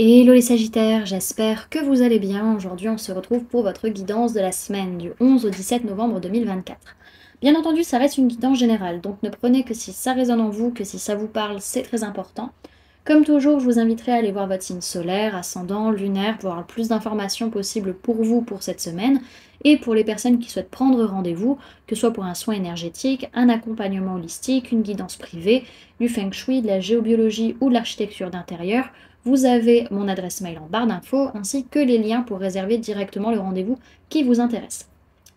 Hello les Sagittaires, j'espère que vous allez bien. Aujourd'hui, on se retrouve pour votre guidance de la semaine du 11 au 17 novembre 2024. Bien entendu, ça reste une guidance générale, donc ne prenez que si ça résonne en vous, que si ça vous parle, c'est très important. Comme toujours, je vous inviterai à aller voir votre signe solaire, ascendant, lunaire, pour avoir le plus d'informations possibles pour vous pour cette semaine, et pour les personnes qui souhaitent prendre rendez-vous, que ce soit pour un soin énergétique, un accompagnement holistique, une guidance privée, du feng shui, de la géobiologie ou de l'architecture d'intérieur. Vous avez mon adresse mail en barre d'infos ainsi que les liens pour réserver directement le rendez-vous qui vous intéresse.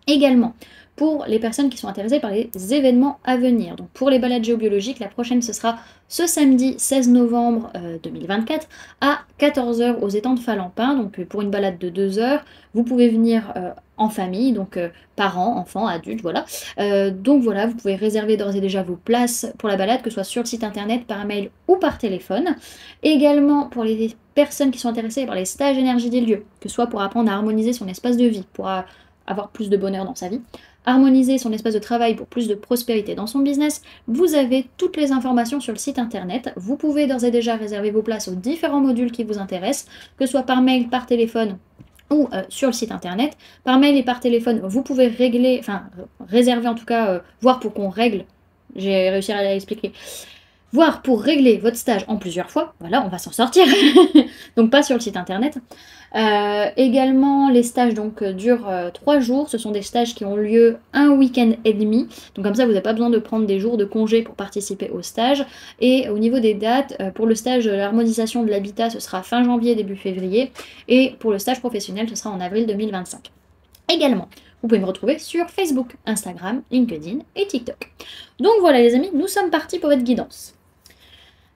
Également, pour les personnes qui sont intéressées par les événements à venir. Donc pour les balades géobiologiques, la prochaine ce sera ce samedi 16 novembre 2024 à 14 h aux étangs de Falampin. Donc pour une balade de 2 heures, vous pouvez venir en famille, donc parents, enfants, adultes, voilà. Donc voilà, vous pouvez réserver d'ores et déjà vos places pour la balade, que ce soit sur le site internet, par mail ou par téléphone. Également pour les personnes qui sont intéressées par les stages énergie des lieux, que ce soit pour apprendre à harmoniser son espace de vie, pour avoir plus de bonheur dans sa vie, harmoniser son espace de travail pour plus de prospérité dans son business, vous avez toutes les informations sur le site internet. Vous pouvez d'ores et déjà réserver vos places aux différents modules qui vous intéressent, que ce soit par mail, par téléphone ou sur le site internet. Par mail et par téléphone, vous pouvez réserver en tout cas, voir pour qu'on règle, j'ai réussi à l'expliquer, voire pour régler votre stage en plusieurs fois, voilà, on va s'en sortir, donc pas sur le site internet. Également, les stages donc durent 3 jours, ce sont des stages qui ont lieu un week-end et demi, donc comme ça vous n'avez pas besoin de prendre des jours de congé pour participer au stage. Et au niveau des dates, pour le stage de l'harmonisation de l'habitat, ce sera fin janvier, début février, et pour le stage professionnel, ce sera en avril 2025. Également, vous pouvez me retrouver sur Facebook, Instagram, LinkedIn et TikTok. Donc voilà les amis, nous sommes partis pour votre guidance.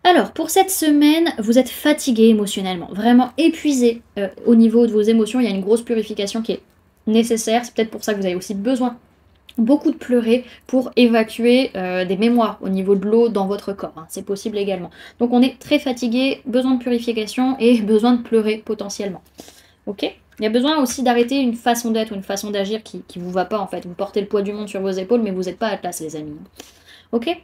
Alors, pour cette semaine, vous êtes fatigué émotionnellement, vraiment épuisé au niveau de vos émotions. Il y a une grosse purification qui est nécessaire. C'est peut-être pour ça que vous avez aussi besoin beaucoup de pleurer pour évacuer des mémoires au niveau de l'eau dans votre corps. Hein. C'est possible également. Donc on est très fatigué, besoin de purification et besoin de pleurer potentiellement. Ok ? Il y a besoin aussi d'arrêter une façon d'être ou une façon d'agir qui vous va pas en fait. Vous portez le poids du monde sur vos épaules mais vous n'êtes pas à la place les amis. Ok ?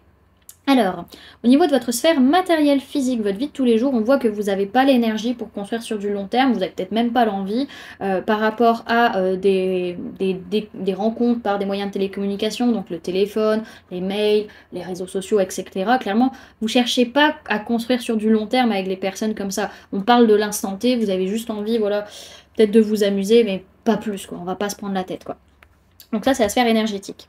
Alors, au niveau de votre sphère matérielle, physique, votre vie de tous les jours, on voit que vous n'avez pas l'énergie pour construire sur du long terme, vous n'avez peut-être même pas l'envie par rapport à des rencontres par des moyens de télécommunication, donc le téléphone, les mails, les réseaux sociaux, etc. Clairement, vous ne cherchez pas à construire sur du long terme avec les personnes comme ça. On parle de l'instant T, vous avez juste envie, voilà, peut-être de vous amuser, mais pas plus, quoi. On va pas se prendre la tête, quoi. Donc ça, c'est la sphère énergétique.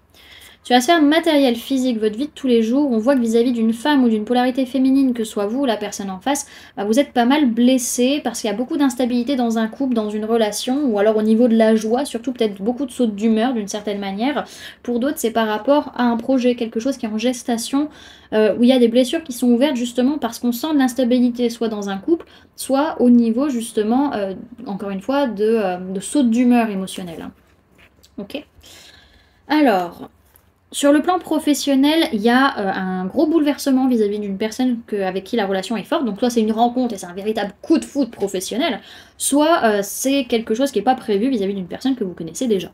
Sur la sphère matérielle, physique, votre vie de tous les jours, on voit que vis-à-vis d'une femme ou d'une polarité féminine, que ce soit vous ou la personne en face, bah vous êtes pas mal blessé parce qu'il y a beaucoup d'instabilité dans un couple, dans une relation, ou alors au niveau de la joie, surtout peut-être beaucoup de sautes d'humeur d'une certaine manière. Pour d'autres, c'est par rapport à un projet, quelque chose qui est en gestation, où il y a des blessures qui sont ouvertes justement parce qu'on sent de l'instabilité, soit dans un couple, soit au niveau justement, encore une fois, de sautes d'humeur émotionnelle. Hein. Ok ? Alors... Sur le plan professionnel, il y a un gros bouleversement vis-à-vis d'une personne avec qui la relation est forte. Donc soit c'est une rencontre et c'est un véritable coup de foudre professionnel, soit c'est quelque chose qui n'est pas prévu vis-à-vis d'une personne que vous connaissez déjà.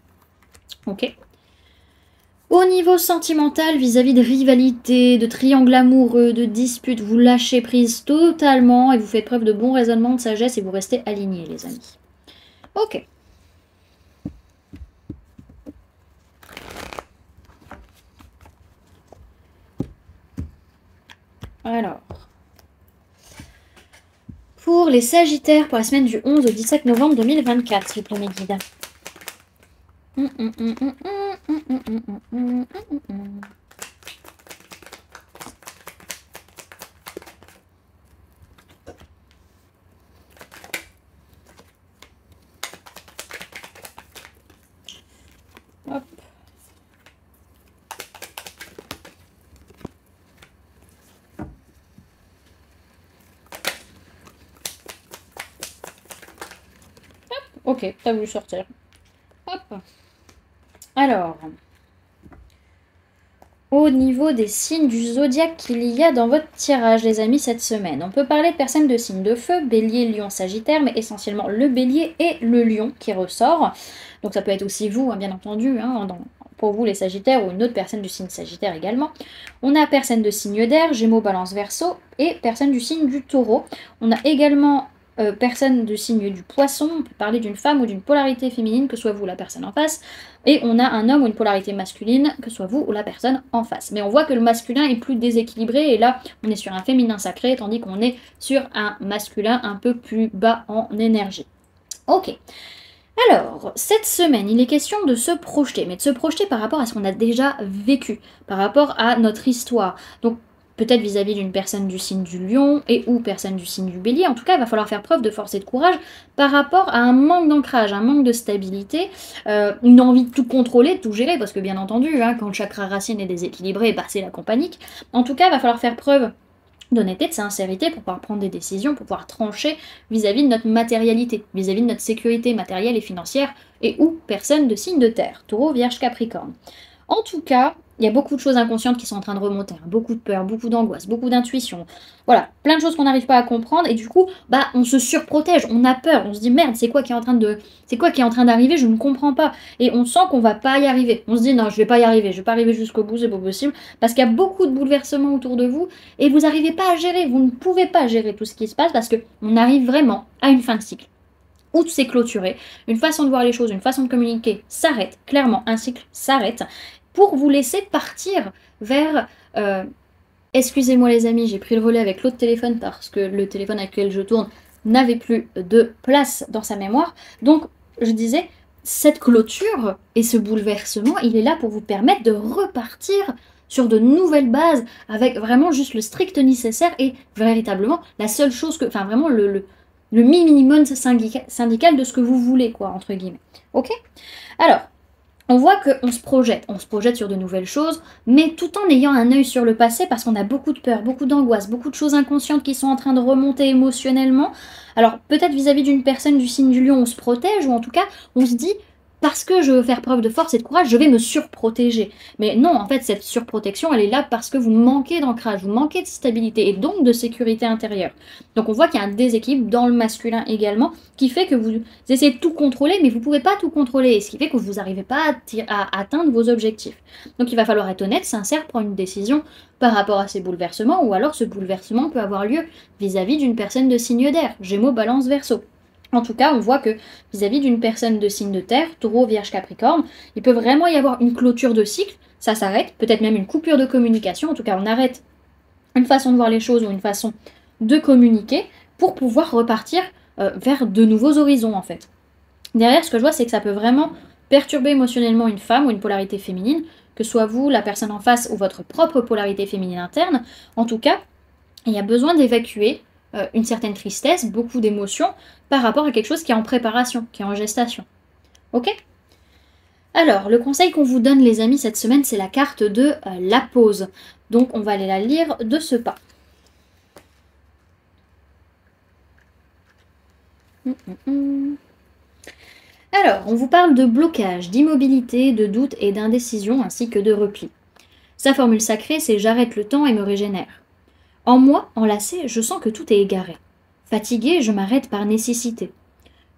Ok. Au niveau sentimental, vis-à-vis de rivalité, de triangle amoureux, de disputes, vous lâchez prise totalement et vous faites preuve de bon raisonnement, de sagesse et vous restez alignés les amis. Ok. Alors, pour les Sagittaires, pour la semaine du 11 au 17 novembre 2024, s'il vous plaît, mes guides. Hop. Ok, t'as voulu sortir. Hop. Alors, au niveau des signes du zodiaque qu'il y a dans votre tirage, les amis, cette semaine, on peut parler de personnes de signes de feu, bélier, lion, sagittaire, mais essentiellement le bélier et le lion qui ressort. Donc ça peut être aussi vous, hein, bien entendu, hein, pour vous les sagittaires ou une autre personne du signe sagittaire également. On a personne de signe d'air, gémeaux, balance, verseau, et personne du signe du taureau. On a également personne de signe du poisson, on peut parler d'une femme ou d'une polarité féminine, que soit vous la personne en face, et on a un homme ou une polarité masculine, que soit vous ou la personne en face. Mais on voit que le masculin est plus déséquilibré, et là, on est sur un féminin sacré, tandis qu'on est sur un masculin un peu plus bas en énergie. Ok. Alors, cette semaine, il est question de se projeter, mais de se projeter par rapport à ce qu'on a déjà vécu, par rapport à notre histoire. Donc, peut-être vis-à-vis d'une personne du signe du lion et ou personne du signe du bélier. En tout cas, il va falloir faire preuve de force et de courage par rapport à un manque d'ancrage, un manque de stabilité, une envie de tout contrôler, de tout gérer, parce que bien entendu, hein, quand le chakra racine est déséquilibré, bah, c'est la panique. En tout cas, il va falloir faire preuve d'honnêteté, de sincérité pour pouvoir prendre des décisions, pour pouvoir trancher vis-à-vis de notre matérialité, vis-à-vis de notre sécurité matérielle et financière, et ou personne de signe de terre, Taureau, Vierge, Capricorne. En tout cas, il y a beaucoup de choses inconscientes qui sont en train de remonter, hein. Beaucoup de peur, beaucoup d'angoisse, beaucoup d'intuition. Voilà, plein de choses qu'on n'arrive pas à comprendre et du coup, bah, on se surprotège, on a peur, on se dit merde, c'est quoi qui est en train d'arriver, je ne comprends pas. Et on sent qu'on va pas y arriver. On se dit non, je vais pas y arriver, je vais pas arriver jusqu'au bout, c'est pas possible, parce qu'il y a beaucoup de bouleversements autour de vous et vous n'arrivez pas à gérer, vous ne pouvez pas gérer tout ce qui se passe parce que on arrive vraiment à une fin de cycle où tout s'est clôturé, une façon de voir les choses, une façon de communiquer s'arrête, clairement un cycle s'arrête, pour vous laisser partir vers... excusez-moi les amis, j'ai pris le relais avec l'autre téléphone parce que le téléphone avec lequel je tourne n'avait plus de place dans sa mémoire. Donc, je disais, cette clôture et ce bouleversement, il est là pour vous permettre de repartir sur de nouvelles bases, avec vraiment juste le strict nécessaire et véritablement la seule chose que... Enfin, vraiment le minimum syndical de ce que vous voulez, quoi, entre guillemets. Ok? Alors, on voit qu'on on se projette sur de nouvelles choses, mais tout en ayant un œil sur le passé parce qu'on a beaucoup de peur, beaucoup d'angoisse, beaucoup de choses inconscientes qui sont en train de remonter émotionnellement. Alors peut-être vis-à-vis d'une personne du signe du lion, on se protège, ou en tout cas, on se dit, parce que je veux faire preuve de force et de courage, je vais me surprotéger. Mais non, en fait, cette surprotection, elle est là parce que vous manquez d'ancrage, vous manquez de stabilité et donc de sécurité intérieure. Donc on voit qu'il y a un déséquilibre dans le masculin également, qui fait que vous essayez de tout contrôler, mais vous ne pouvez pas tout contrôler, et ce qui fait que vous n'arrivez pas à atteindre vos objectifs. Donc il va falloir être honnête, sincère, prendre une décision par rapport à ces bouleversements, ou alors ce bouleversement peut avoir lieu vis-à-vis d'une personne de signe d'air, Gémeaux, Balance, Verseau. En tout cas, on voit que vis-à-vis d'une personne de signe de terre, Taureau, Vierge, Capricorne, il peut vraiment y avoir une clôture de cycle, ça s'arrête, peut-être même une coupure de communication, en tout cas on arrête une façon de voir les choses ou une façon de communiquer pour pouvoir repartir vers de nouveaux horizons en fait. Derrière, ce que je vois, c'est que ça peut vraiment perturber émotionnellement une femme ou une polarité féminine, que ce soit vous, la personne en face ou votre propre polarité féminine interne. En tout cas, il y a besoin d'évacuer une certaine tristesse, beaucoup d'émotions, par rapport à quelque chose qui est en préparation, qui est en gestation. Ok? Alors, le conseil qu'on vous donne, les amis, cette semaine, c'est la carte de la pause. Donc, on va aller la lire de ce pas. Alors, on vous parle de blocage, d'immobilité, de doute et d'indécision, ainsi que de repli. Sa formule sacrée, c'est « j'arrête le temps et me régénère ». En moi, enlacé, je sens que tout est égaré. Fatigué, je m'arrête par nécessité.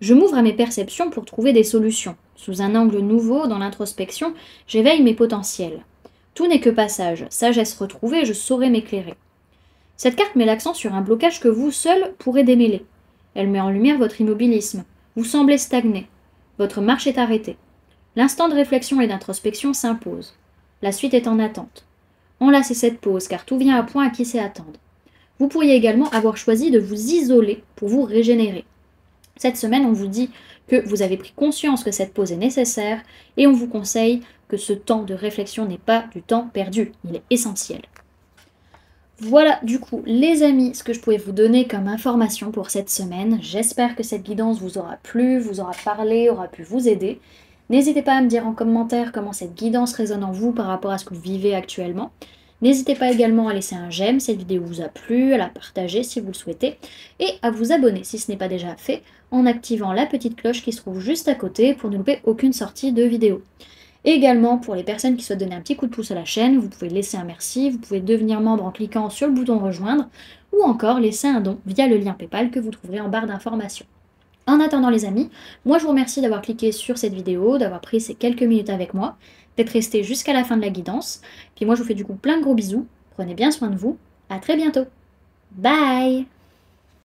Je m'ouvre à mes perceptions pour trouver des solutions. Sous un angle nouveau, dans l'introspection, j'éveille mes potentiels. Tout n'est que passage, sagesse retrouvée, je saurai m'éclairer. Cette carte met l'accent sur un blocage que vous, seul, pourrez démêler. Elle met en lumière votre immobilisme. Vous semblez stagner. Votre marche est arrêtée. L'instant de réflexion et d'introspection s'impose. La suite est en attente. Enlacez cette pause, car tout vient à point à qui sait attendre. Vous pourriez également avoir choisi de vous isoler pour vous régénérer. Cette semaine, on vous dit que vous avez pris conscience que cette pause est nécessaire et on vous conseille que ce temps de réflexion n'est pas du temps perdu, il est essentiel. Voilà du coup les amis ce que je pouvais vous donner comme information pour cette semaine. J'espère que cette guidance vous aura plu, vous aura parlé, aura pu vous aider. N'hésitez pas à me dire en commentaire comment cette guidance résonne en vous par rapport à ce que vous vivez actuellement. N'hésitez pas également à laisser un j'aime si cette vidéo vous a plu, à la partager si vous le souhaitez, et à vous abonner si ce n'est pas déjà fait, en activant la petite cloche qui se trouve juste à côté pour ne louper aucune sortie de vidéo. Et également, pour les personnes qui souhaitent donner un petit coup de pouce à la chaîne, vous pouvez laisser un merci, vous pouvez devenir membre en cliquant sur le bouton rejoindre, ou encore laisser un don via le lien PayPal que vous trouverez en barre d'informations. En attendant les amis, moi je vous remercie d'avoir cliqué sur cette vidéo, d'avoir pris ces quelques minutes avec moi, d'être resté jusqu'à la fin de la guidance. Puis moi je vous fais du coup plein de gros bisous, prenez bien soin de vous, à très bientôt. Bye!